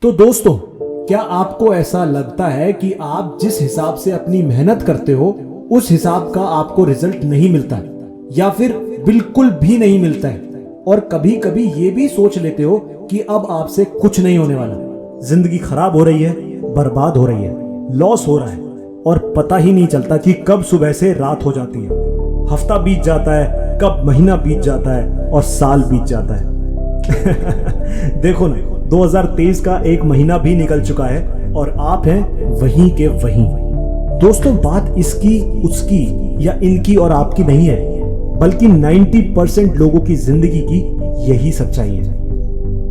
तो दोस्तों, क्या आपको ऐसा लगता है कि आप जिस हिसाब से अपनी मेहनत करते हो उस हिसाब का आपको रिजल्ट नहीं मिलता है, या फिर बिल्कुल भी नहीं मिलता है? और कभी कभी ये भी सोच लेते हो कि अब आपसे कुछ नहीं होने वाला, जिंदगी खराब हो रही है, बर्बाद हो रही है, लॉस हो रहा है और पता ही नहीं चलता कि कब सुबह से रात हो जाती है, हफ्ता बीत जाता है, कब महीना बीत जाता है और साल बीत जाता है। देखो ना, 2023 का एक महीना भी निकल चुका है और आप हैं वहीं के वहीं। दोस्तों, बात इसकी उसकी या इनकी और आपकी नहीं है, बल्कि 90% लोगों की जिंदगी की यही सच्चाई है।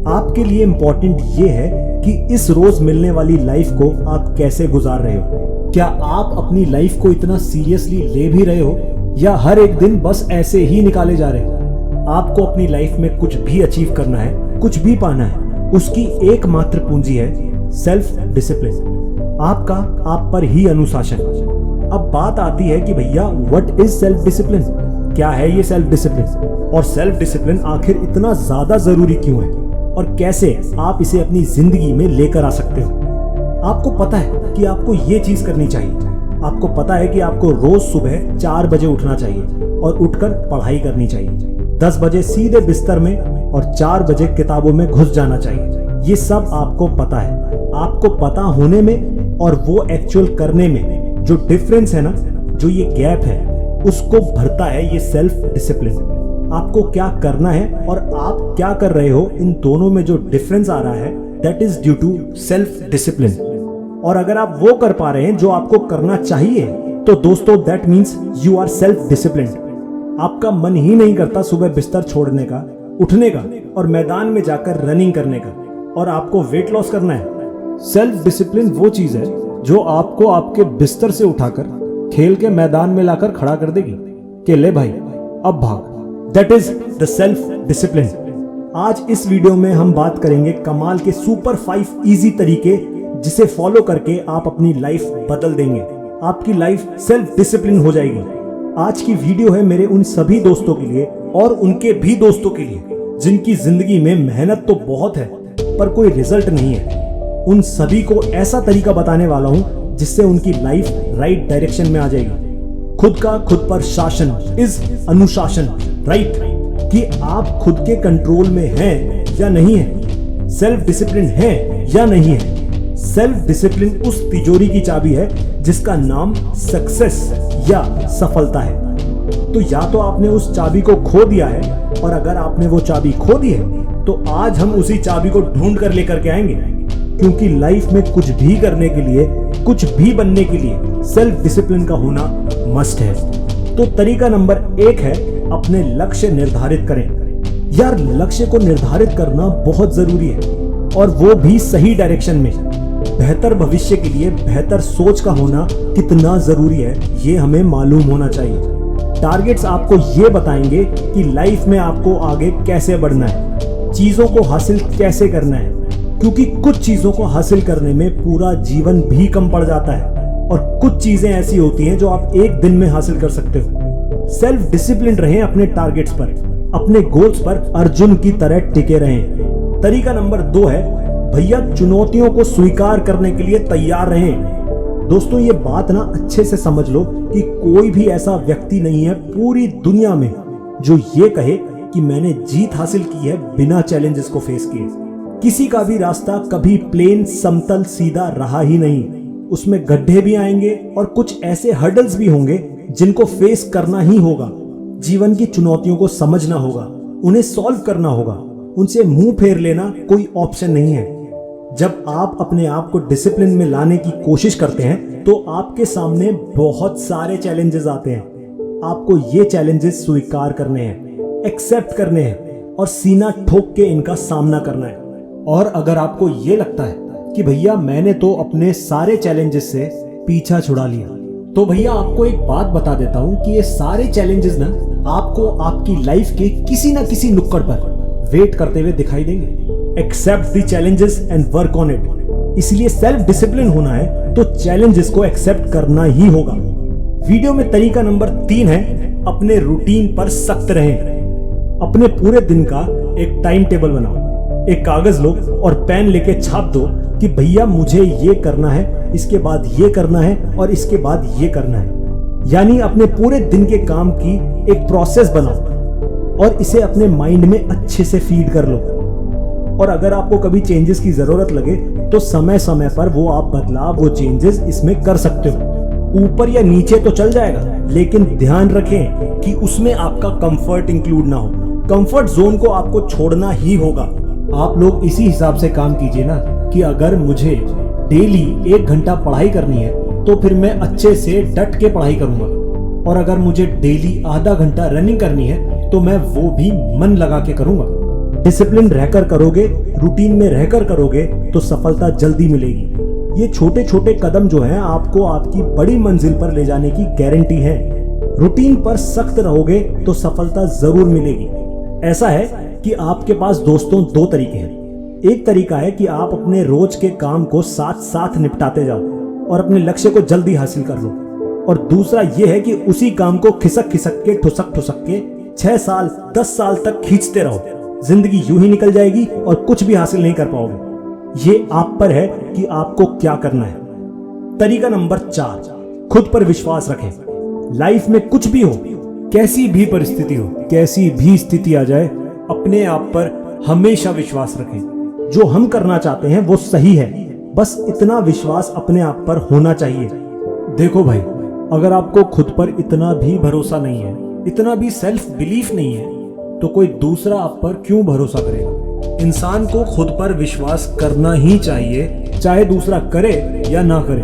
आपके लिए इंपॉर्टेंट ये है कि इस रोज मिलने वाली लाइफ को आप कैसे गुजार रहे हो। क्या आप अपनी लाइफ को इतना सीरियसली ले भी रहे हो, या हर एक दिन बस ऐसे ही निकाले जा रहे हो? आपको अपनी लाइफ में कुछ भी अचीव करना है, कुछ भी पाना है, उसकी एकमात्र पूंजी है सेल्फ डिसिप्लिन, आपका आप पर ही अनुशासन। अब बात आती है कि भैया व्हाट इज सेल्फ डिसिप्लिन, क्या है ये सेल्फ डिसिप्लिन, और सेल्फ डिसिप्लिन आखिर इतना ज्यादा जरूरी क्यों है, और कैसे आप इसे अपनी जिंदगी में लेकर आ सकते हो। आपको पता है कि आपको ये चीज करनी चाहिए, आपको पता है कि आपको रोज सुबह 4 बजे उठना चाहिए और उठकर पढ़ाई करनी चाहिए, 10 बजे सीधे बिस्तर में और 4 बजे किताबों में घुस जाना चाहिए। ये सब आपको पता है। आपको पता होने में और वो एक्चुअल करने में जो डिफरेंस है ना, जो ये गैप है, उसको भरता है ये सेल्फ डिसिप्लिन। आपको क्या करना है और आप क्या कर रहे हो, इन दोनों में जो डिफरेंस आ रहा है, that is due to self discipline. और अगर आप वो कर पा रहे हैं जो आपको करना चाहिए, तो दोस्तों that means you are self disciplined. आपका मन ही नहीं करता सुबह बिस्तर छोड़ने का, उठने का और मैदान में जाकर रनिंग करने का, और आपको वेट लॉस करना है। सेल्फ डिसिप्लिन वो चीज है जो आपको आपके बिस्तर से उठाकर खेल के मैदान में लाकर खड़ा कर देगी कि ले भाई अब भाग। That is the self discipline. आज इस वीडियो में हम बात करेंगे कमाल के सुपर 5 इजी तरीके जिसे फॉलो करके आप अपनी लाइफ बदल देंगे, आपकी लाइफ सेल्फ डिसिप्लिन हो जाएगी। आज की वीडियो है मेरे उन सभी दोस्तों के लिए और उनके भी दोस्तों के लिए जिनकी जिंदगी में मेहनत तो बहुत है पर कोई रिजल्ट नहीं है। उन सभी को ऐसा तरीका बताने वाला हूं जिससे उनकी लाइफ राइट डायरेक्शन में आ जाएगी। खुद का खुद पर शासन इज अनुशासन, राइट? कि आप खुद के कंट्रोल में हैं या नहीं है, सेल्फ डिसिप्लिन है या नहीं है। सेल्फ डिसिप्लिन उस तिजोरी की चाबी है जिसका नाम सक्सेस या सफलता है। तो या तो आपने उस चाबी को खो दिया है, और अगर आपने वो चाबी खो दी है तो आज हम उसी चाबी को ढूंढ कर लेकर के आएंगे, क्योंकि लाइफ में कुछ भी करने के लिए, कुछ भी बनने के लिए सेल्फ डिसिप्लिन का होना मस्ट है। तो तरीका नंबर 1 है अपने लक्ष्य निर्धारित करें। यार, लक्ष्य को निर्धारित करना बहुत जरूरी है, और वो भी सही डायरेक्शन में। बेहतर भविष्य के लिए बेहतर सोच का होना कितना जरूरी है ये हमें मालूम होना चाहिए। टारगेट्स आपको ये बताएंगे कि लाइफ में आपको आगे कैसे बढ़ना है, चीजों को हासिल कैसे करना है, क्योंकि कुछ चीजों को हासिल करने में पूरा जीवन भी कम पड़ जाता है, और कुछ चीजें ऐसी होती हैं जो आप एक दिन में हासिल कर सकते हो। सेल्फ डिसिप्लिन रहें अपने टारगेट्स पर, अपने गोल्स पर अर्जुन की तरह टिके रहें। तरीका नंबर 2 है भैया चुनौतियों को स्वीकार करने के लिए तैयार रहें। दोस्तों, ये बात ना अच्छे से समझ लो कि कोई भी ऐसा व्यक्ति नहीं है पूरी दुनिया में जो ये कहे कि मैंने जीत हासिल की है बिना चैलेंजेस को फेस किए। किसी का भी रास्ता कभी प्लेन, समतल, सीधा रहा ही नहीं। उसमें गड्ढे भी आएंगे और कुछ ऐसे हर्डल्स भी होंगे जिनको फेस करना ही होगा। जीवन की चुनौतियों को समझना होगा, उन्हें सॉल्व करना होगा, उनसे मुंह फेर लेना कोई ऑप्शन नहीं है। जब आप अपने आप को डिसिप्लिन में लाने की कोशिश करते हैं तो आपके सामने बहुत सारे चैलेंजेस आते हैं। आपको ये चैलेंजेस स्वीकार करने हैं, एक्सेप्ट करने हैं और सीना ठोक के इनका सामना करना है। और अगर आपको ये लगता है कि भैया मैंने तो अपने सारे चैलेंजेस से पीछा छुड़ा लिया, तो भैया आपको एक बात बता देता हूं कि ये सारे चैलेंजेस ना आपको आपकी लाइफ के किसी ना किसी नुक्कड़ पर वेट करते हुए दिखाई देंगे। Accept the challenges and work on it. इसलिए सेल्फ डिसिप्लिन होना है तो चैलेंजेस को एक्सेप्ट करना ही होगा। वीडियो में तरीका नंबर 3 है अपने रूटीन पर सख्त रहें। अपने पूरे दिन का एक टाइम टेबल बनाओ, एक कागज लो और पेन लेके छाप दो कि भैया मुझे ये करना है, इसके बाद ये करना है और इसके बाद ये करना है। यानी अपने पूरे दिन के काम की एक प्रोसेस बनाओ और इसे अपने माइंड में अच्छे से फीड कर लो। और अगर आपको कभी चेंजेस की जरूरत लगे तो समय समय पर वो आप बदलाव, वो चेंजेस इसमें कर सकते हो। ऊपर या नीचे तो चल जाएगा, लेकिन ध्यान रखें कि उसमें आपका कंफर्ट इंक्लूड ना हो। कंफर्ट जोन को आपको छोड़ना ही होगा। आप लोग इसी हिसाब से काम कीजिए ना कि अगर मुझे डेली 1 घंटा पढ़ाई करनी है तो फिर मैं अच्छे से डट के पढ़ाई करूंगा, और अगर मुझे डेली आधा घंटा रनिंग करनी है तो मैं वो भी मन लगा के करूंगा। डिसिप्लिन रहकर करोगे, रूटीन में रहकर करोगे तो सफलता जल्दी मिलेगी। ये छोटे छोटे कदम जो हैं आपको आपकी बड़ी मंजिल पर ले जाने की गारंटी है। रूटीन पर सख्त रहोगे तो सफलता जरूर मिलेगी। ऐसा है कि आपके पास दोस्तों 2 तरीके हैं। एक तरीका है कि आप अपने रोज के काम को साथ साथ निपटाते जाओ और अपने लक्ष्य को जल्दी हासिल कर लो, और दूसरा ये है कि उसी काम को खिसक खिसक के, ठुसक ठुसक के 6 साल 10 साल तक खींचते रहो। जिंदगी यूं ही निकल जाएगी और कुछ भी हासिल नहीं कर पाओगे। ये आप पर है कि आपको क्या करना है। तरीका नंबर 4, खुद पर विश्वास रखें। लाइफ में कुछ भी हो, कैसी भी परिस्थिति हो, कैसी भी स्थिति आ जाए, अपने आप पर हमेशा विश्वास रखें। जो हम करना चाहते हैं वो सही है, बस इतना विश्वास अपने आप पर होना चाहिए। देखो भाई, अगर आपको खुद पर इतना भी भरोसा नहीं है, इतना भी सेल्फ बिलीफ नहीं है, तो कोई दूसरा आप पर क्यों भरोसा करेगा। इंसान को खुद पर विश्वास करना ही चाहिए, चाहे दूसरा करे या ना करे।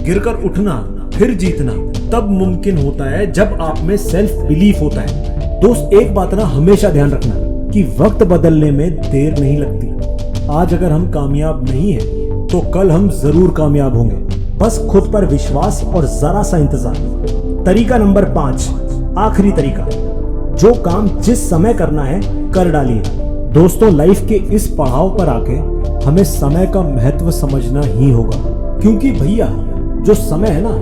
गिरकर उठना फिर जीतना तब मुमकिन होता है जब आप में सेल्फ बिलीफ होता है। दोस्त, एक बात ना हमेशा ध्यान रखना कि वक्त बदलने में देर नहीं लगती। आज अगर हम कामयाब नहीं है तो कल हम जरूर कामयाब होंगे। बस खुद पर विश्वास और जरा सा इंतजार। तरीका नंबर 5, आखिरी तरीका, जो काम जिस समय करना है कर डालिए। दोस्तों, लाइफ के इस पड़ाव पर आके हमें समय का महत्व समझना ही होगा, क्योंकि भैया जो समय है ना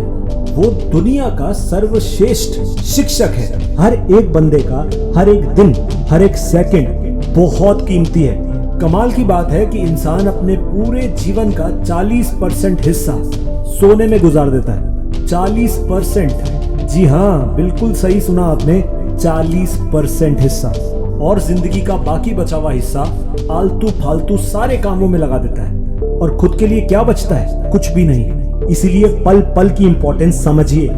वो दुनिया का सर्वश्रेष्ठ शिक्षक है। हर एक बंदे का हर एक दिन, हर एक सेकंड बहुत कीमती है। कमाल की बात है कि इंसान अपने पूरे जीवन का 40% हिस्सा सोने में गुजार देता है। 40%, जी हाँ, बिल्कुल सही सुना आपने, 40% हिस्सा, और जिंदगी का बाकी बचा हुआ हिस्सा आलतू फालतू सारे कामों में लगा देता है। और खुद के लिए क्या बचता है? कुछ भी नहीं। इसीलिए पल पल की इंपॉर्टेंस समझिए,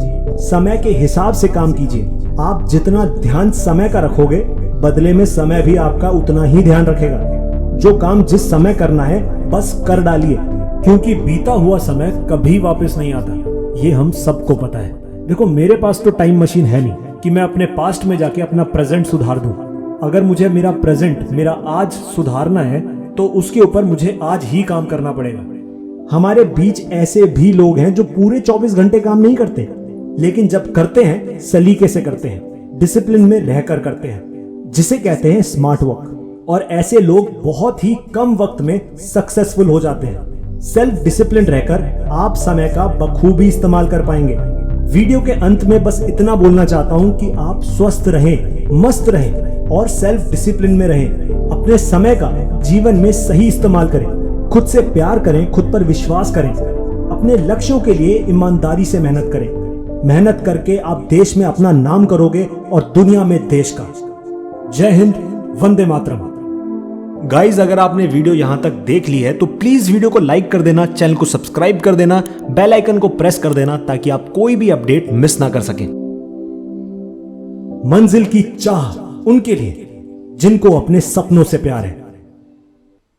समय के हिसाब से काम कीजिए। आप जितना ध्यान समय का रखोगे, बदले में समय भी आपका उतना ही ध्यान रखेगा। जो काम जिस समय करना है बस कर डालिए, क्योंकि बीता हुआ समय कभी वापस नहीं आता, ये हम सबको पता है। देखो, मेरे पास तो टाइम मशीन है नहीं कि मैं अपने पास्ट में जाके अपना प्रेजेंट सुधार दूं। अगर मुझे मेरा प्रेजेंट, मेरा आज सुधारना है तो उसके ऊपर मुझे आज ही काम करना पड़ेगा। हमारे बीच ऐसे भी लोग हैं जो पूरे 24 घंटे काम नहीं करते, लेकिन जब करते हैं सलीके से करते हैं, डिसिप्लिन में रहकर करते हैं, जिसे कहते हैं स्मार्ट वर्क। और ऐसे लोग बहुत ही कम वक्त में सक्सेसफुल हो जाते हैं। सेल्फ डिसिप्लिन रहकर आप समय का बखूबी इस्तेमाल कर पाएंगे। वीडियो के अंत में बस इतना बोलना चाहता हूं कि आप स्वस्थ रहें, मस्त रहें और सेल्फ डिसिप्लिन में रहें। अपने समय का जीवन में सही इस्तेमाल करें, खुद से प्यार करें, खुद पर विश्वास करें, अपने लक्ष्यों के लिए ईमानदारी से मेहनत करें। मेहनत करके आप देश में अपना नाम करोगे और दुनिया में देश का। जय हिंद, वंदे मातरम। गाइज, अगर आपने वीडियो यहां तक देख ली है तो प्लीज वीडियो को लाइक कर देना, चैनल को सब्सक्राइब कर देना, बेल आइकन को प्रेस कर देना ताकि आप कोई भी अपडेट मिस ना कर सकें। मंजिल की चाह उनके लिए जिनको अपने सपनों से प्यार है।